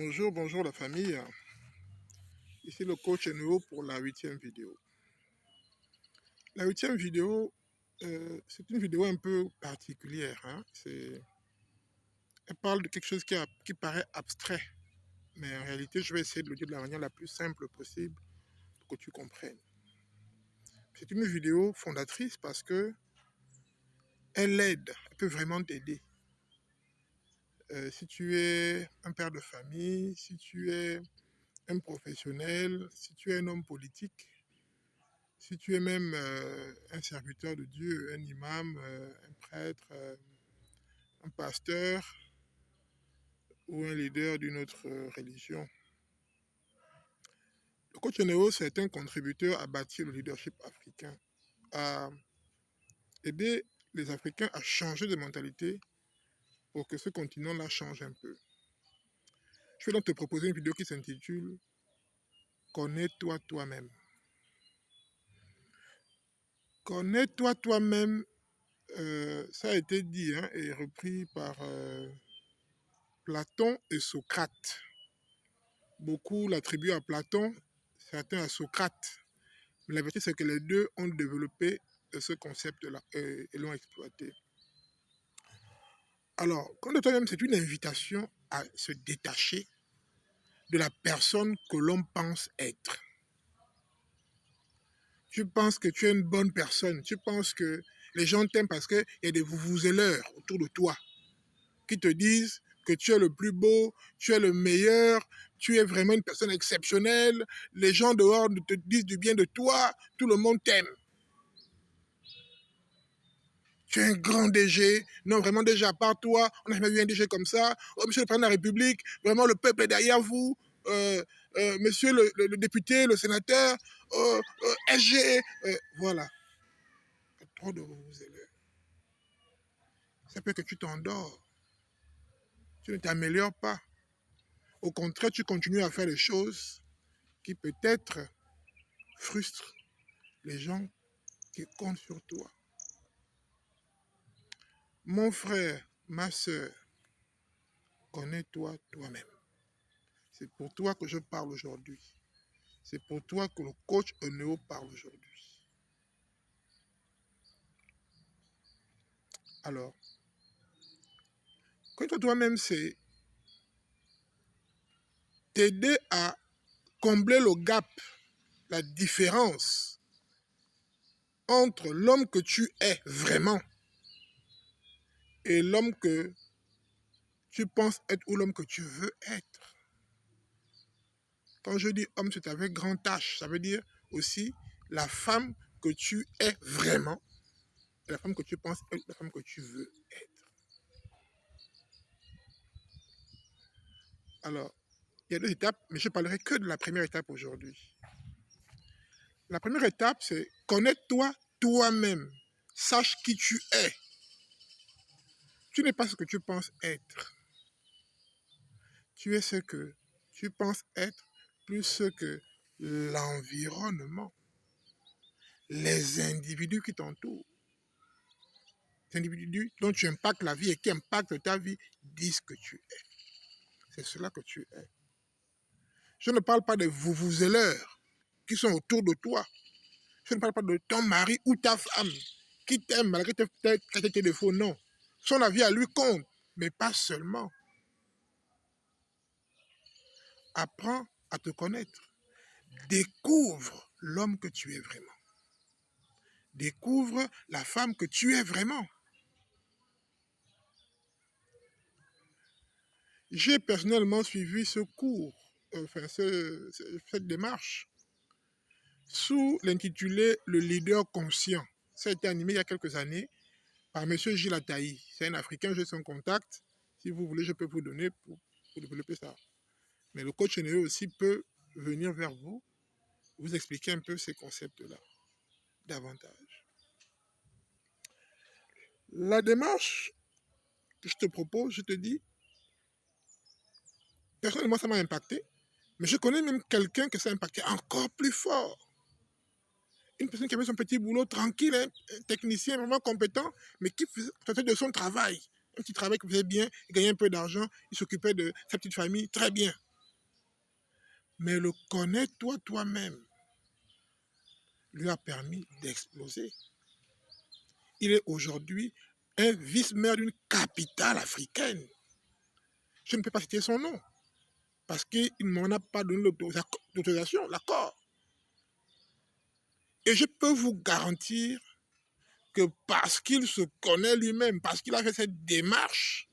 Bonjour, bonjour la famille. Ici le coach NO pour la huitième vidéo. La huitième vidéo, c'est une vidéo un peu particulière. Elle parle de quelque chose qui paraît abstrait. Mais en réalité, je vais essayer de le dire de la manière la plus simple possible pour que tu comprennes. C'est une vidéo fondatrice parce que elle aide, elle peut vraiment t'aider. Si tu es un père de famille, si tu es un professionnel, si tu es un homme politique, si tu es même un serviteur de Dieu, un imam, un prêtre, un pasteur ou un leader d'une autre religion. Le coach Néo, c'est un contributeur à bâtir le leadership africain, à aider les Africains à changer de mentalité pour que ce continent-là change un peu. Je vais donc te proposer une vidéo qui s'intitule Connais-toi toi-même. Connais-toi toi-même, ça a été dit et repris par Platon et Socrate. Beaucoup l'attribuent à Platon, certains à Socrate. Mais la vérité, c'est que les deux ont développé ce concept-là et l'ont exploité. Alors, connais toi-même, c'est une invitation à se détacher de la personne que l'on pense être. Tu penses que tu es une bonne personne, tu penses que les gens t'aiment parce qu'il y a des vuvuzeleurs autour de toi qui te disent que tu es le plus beau, tu es le meilleur, tu es vraiment une personne exceptionnelle, les gens dehors te disent du bien de toi, tout le monde t'aime. Tu es un grand DG, non vraiment déjà à part toi, on n'a jamais vu un DG comme ça, oh, monsieur le président de la République, vraiment le peuple est derrière vous, monsieur le député, le sénateur, SG, voilà. Trop de vous élèves. Ça peut que tu t'endors, tu ne t'améliores pas. Au contraire, tu continues à faire des choses qui peut-être frustrent les gens qui comptent sur toi. Mon frère, ma soeur, connais-toi toi-même. C'est pour toi que je parle aujourd'hui. C'est pour toi que le coach Oneo parle aujourd'hui. Alors, connais-toi toi-même, c'est t'aider à combler le gap, la différence entre l'homme que tu es vraiment et l'homme que tu penses être ou l'homme que tu veux être. Quand je dis homme, c'est avec grand H. Ça veut dire aussi la femme que tu es vraiment, et la femme que tu penses être, la femme que tu veux être. Alors, il y a deux étapes, mais je ne parlerai que de la première étape aujourd'hui. La première étape, c'est connais-toi toi-même. Sache qui tu es. Tu n'es pas ce que tu penses être. Tu es ce que tu penses être, plus ce que l'environnement, les individus qui t'entourent, les individus dont tu impactes la vie et qui impactent ta vie, disent que tu es. C'est cela que tu es. Je ne parle pas des vuvuzeleurs qui sont autour de toi. Je ne parle pas de ton mari ou ta femme qui t'aime malgré tes défauts. Non. Son avis à lui compte, mais pas seulement. Apprends à te connaître. Découvre l'homme que tu es vraiment. Découvre la femme que tu es vraiment. J'ai personnellement suivi ce cours, cette démarche, sous l'intitulé Le leader conscient. Ça a été animé il y a quelques années par M. Gilles Ataï. C'est un Africain, j'ai son contact. Si vous voulez, je peux vous donner pour développer ça. Mais le coach NEO aussi peut venir vers vous, vous expliquer un peu ces concepts-là, davantage. La démarche que je te propose, je te dis, personnellement, ça m'a impacté, mais je connais même quelqu'un que ça a impacté encore plus fort. Une personne qui avait son petit boulot tranquille, un technicien vraiment compétent, mais qui faisait de son travail. Un petit travail qu'il faisait bien, il gagnait un peu d'argent, il s'occupait de sa petite famille très bien. Mais le connaître toi-même lui a permis d'exploser. Il est aujourd'hui un vice-maire d'une capitale africaine. Je ne peux pas citer son nom parce qu'il ne m'en a pas donné l'autorisation, l'accord. Et je peux vous garantir que parce qu'il se connaît lui-même, parce qu'il a fait cette démarche,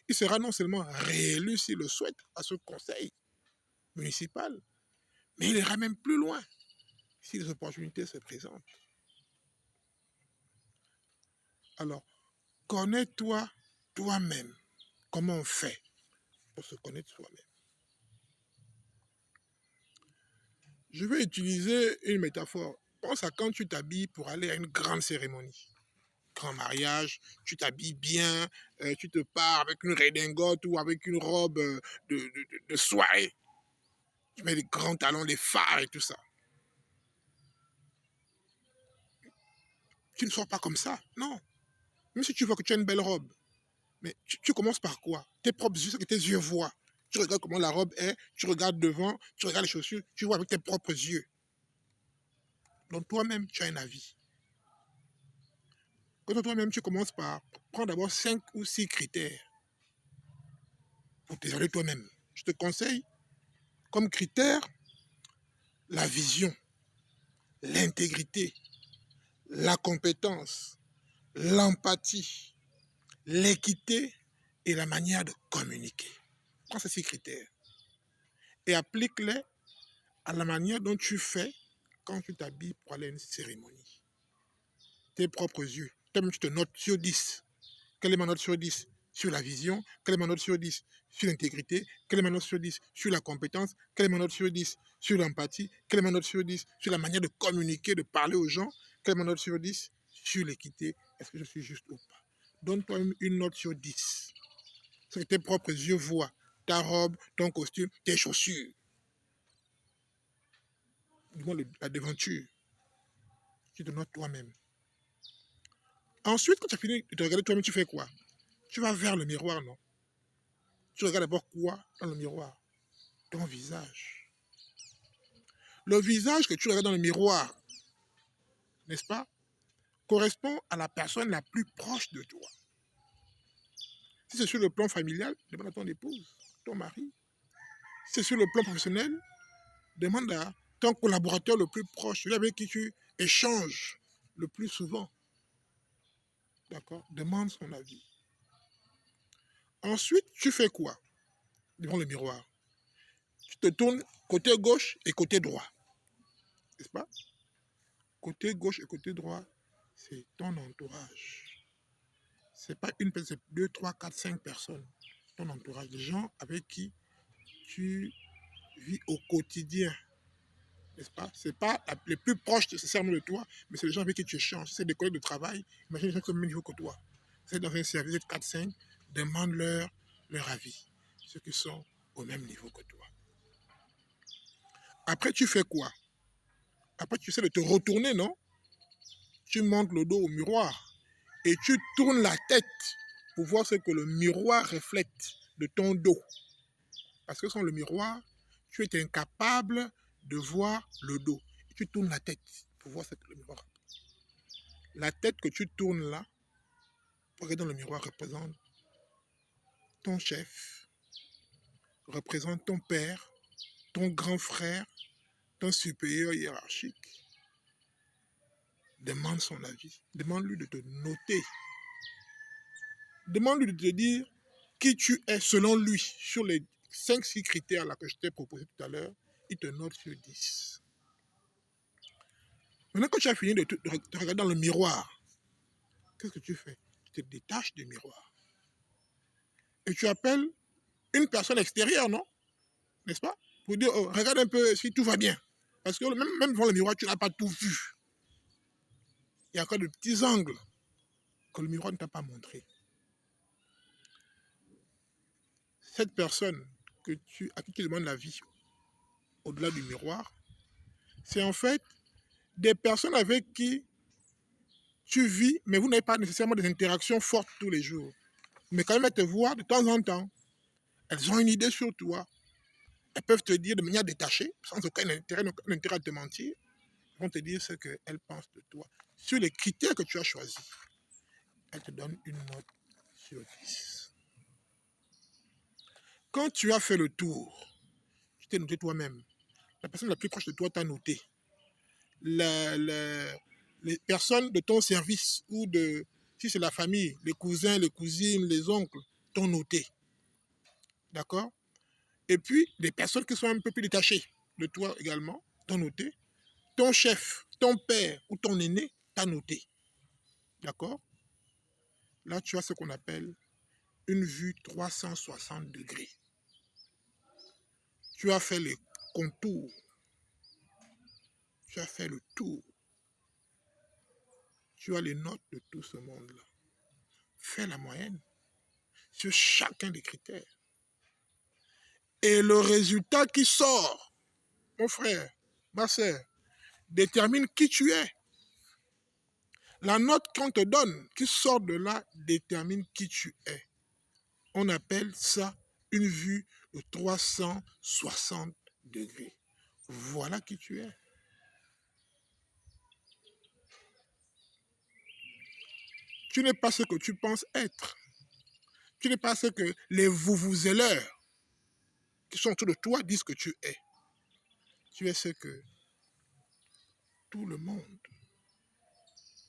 il sera non seulement réélu s'il le souhaite à ce conseil municipal, mais il ira même plus loin si les opportunités se présentent. Alors, connais-toi toi-même. Comment on fait pour se connaître soi-même? Je vais utiliser une métaphore. Pense à quand tu t'habilles pour aller à une grande cérémonie. Grand mariage, tu t'habilles bien, tu te pars avec une redingote ou avec une robe de soirée. Tu mets des grands talons, des phares et tout ça. Tu ne sors pas comme ça, non. Même si tu vois que tu as une belle robe, mais tu commences par quoi? Tes propres yeux, ce que tes yeux voient. Tu regardes comment la robe est, tu regardes devant, tu regardes les chaussures, tu vois avec tes propres yeux. Donc toi-même, tu as un avis. Quand toi-même, tu commences par prendre d'abord 5 ou 6 critères pour t'évaluer toi-même. Je te conseille, comme critère, la vision, l'intégrité, la compétence, l'empathie, l'équité et la manière de communiquer. Prends ces 6 critères et applique-les à la manière dont tu fais quand tu t'habilles pour aller à une cérémonie. Tes propres yeux. Toi-même, tu te notes sur 10. Quelle est ma note sur 10? Sur la vision. Quelle est ma note sur 10? Sur l'intégrité. Quelle est ma note sur 10? Sur la compétence. Quelle est ma note sur 10? Sur l'empathie. Quelle est ma note sur 10? Sur la manière de communiquer, de parler aux gens. Quelle est ma note sur 10? Sur l'équité. Est-ce que je suis juste ou pas? Donne toi-même une note sur 10. Ce que tes propres yeux voient. Ta robe, ton costume, tes chaussures. La devanture. Tu te notes toi-même. Ensuite, quand tu as fini de te regarder toi-même, tu fais quoi? Tu vas vers le miroir, non? Tu regardes d'abord quoi dans le miroir? Ton visage. Le visage que tu regardes dans le miroir, n'est-ce pas, correspond à la personne la plus proche de toi. Si c'est sur le plan familial, demande à ton épouse, ton mari. Si c'est sur le plan professionnel, demande à ton collaborateur le plus proche, celui avec qui tu échanges le plus souvent. D'accord? Demande son avis. Ensuite, tu fais quoi devant le miroir? Tu te tournes côté gauche et côté droit. N'est-ce pas? Côté gauche et côté droit, c'est ton entourage. Ce n'est pas une personne, c'est 2, 3, 4, 5 personnes. Ton entourage, des gens avec qui tu vis au quotidien. N'est-ce pas? Ce n'est pas les plus proches nécessairement de toi, mais c'est les gens avec qui tu échanges. Si c'est des collègues de travail, imagine les gens qui sont au même niveau que toi. C'est dans un service de 4, 5, demande-leur leur avis. Ceux qui sont au même niveau que toi. Après, tu fais quoi? Après, tu essaies de te retourner, non? Tu montes le dos au miroir et tu tournes la tête pour voir ce que le miroir reflète de ton dos. Parce que sans le miroir, tu es incapable de voir le dos. Et tu tournes la tête pour voir ce que le miroir reflète. La tête que tu tournes là, pour regarder dans le miroir, représente ton chef, représente ton père, ton grand frère, ton supérieur hiérarchique. Demande son avis. Demande-lui de te noter. Demande-lui de te dire qui tu es selon lui sur les 5-6 critères là que je t'ai proposé tout à l'heure. Il te note sur 10. Maintenant que tu as fini de te regarder dans le miroir, qu'est-ce que tu fais? Tu te détaches du miroir. Et tu appelles une personne extérieure, non? N'est-ce pas? Pour dire, oh, regarde un peu si tout va bien. Parce que même devant le miroir, tu n'as pas tout vu. Il y a encore de petits angles que le miroir ne t'a pas montré. Cette personne à qui tu demandes l'avis au-delà du miroir, c'est en fait des personnes avec qui tu vis, mais vous n'avez pas nécessairement des interactions fortes tous les jours. Mais quand même, elles te voient de temps en temps. Elles ont une idée sur toi. elles peuvent te dire de manière détachée, sans aucun intérêt à te mentir, elles vont te dire ce qu'elles pensent de toi. Sur les critères que tu as choisis, elles te donnent une note sur 10. Quand tu as fait le tour, tu t'es noté toi-même. La personne la plus proche de toi t'a noté. Les personnes de ton service ou si c'est la famille, les cousins, les cousines, les oncles, t'ont noté. D'accord? Et puis, des personnes qui sont un peu plus détachées de toi également, t'ont noté. Ton chef, ton père ou ton aîné t'a noté. D'accord? Là, tu as ce qu'on appelle une vue 360 degrés. Tu as fait les contours. Tu as fait le tour. Tu as les notes de tout ce monde-là. Fais la moyenne sur chacun des critères. Et le résultat qui sort, mon frère, ma soeur, détermine qui tu es. La note qu'on te donne, qui sort de là, détermine qui tu es. On appelle ça une vue de 360 degrés. Voilà qui tu es. Tu n'es pas ce que tu penses être. Tu n'es pas ce que les vous-vous-êleurs qui sont autour de toi disent que tu es. Tu es ce que tout le monde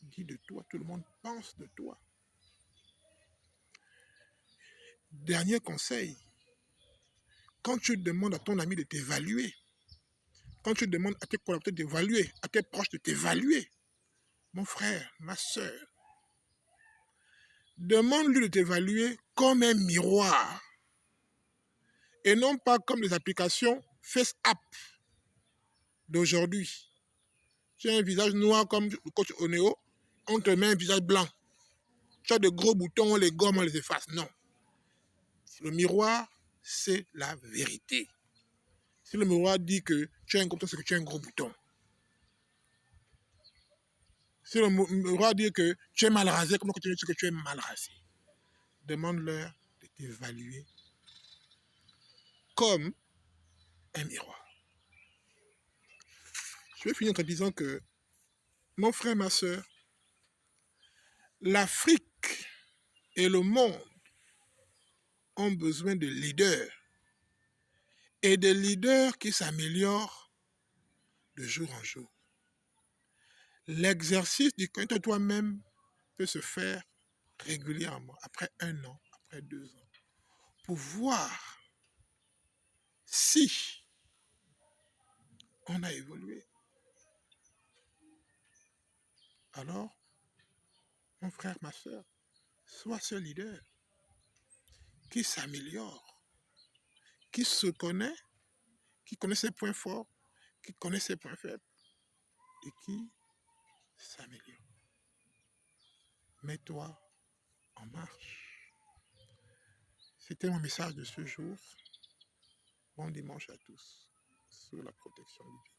dit de toi, tout le monde pense de toi. Dernier conseil, quand tu demandes à ton ami de t'évaluer, quand tu demandes à tes collaborateurs d'évaluer, à tes proches de t'évaluer, mon frère, ma soeur, demande-lui de t'évaluer comme un miroir et non pas comme les applications FaceApp d'aujourd'hui. Tu as un visage noir comme le coach Oneo, on te met un visage blanc. Tu as de gros boutons, on les gomme, on les efface. Non. Le miroir, c'est la vérité. Si le miroir dit que tu as un gros bouton, c'est que tu as un gros bouton. Si le miroir dit que tu es mal rasé, comment tu dis que tu es mal rasé? Demande-leur de t'évaluer comme un miroir. Je vais finir en te disant que, mon frère, ma soeur, l'Afrique et le monde ont besoin de leaders et de leaders qui s'améliorent de jour en jour. L'exercice du connaître toi-même peut se faire régulièrement, après 1 an, après 2 ans, pour voir si on a évolué. Alors, mon frère, ma soeur, sois ce leader qui s'améliore, qui se connaît, qui connaît ses points forts, qui connaît ses points faibles et qui s'améliore. Mets-toi en marche. C'était mon message de ce jour. Bon dimanche à tous, sous la protection divine.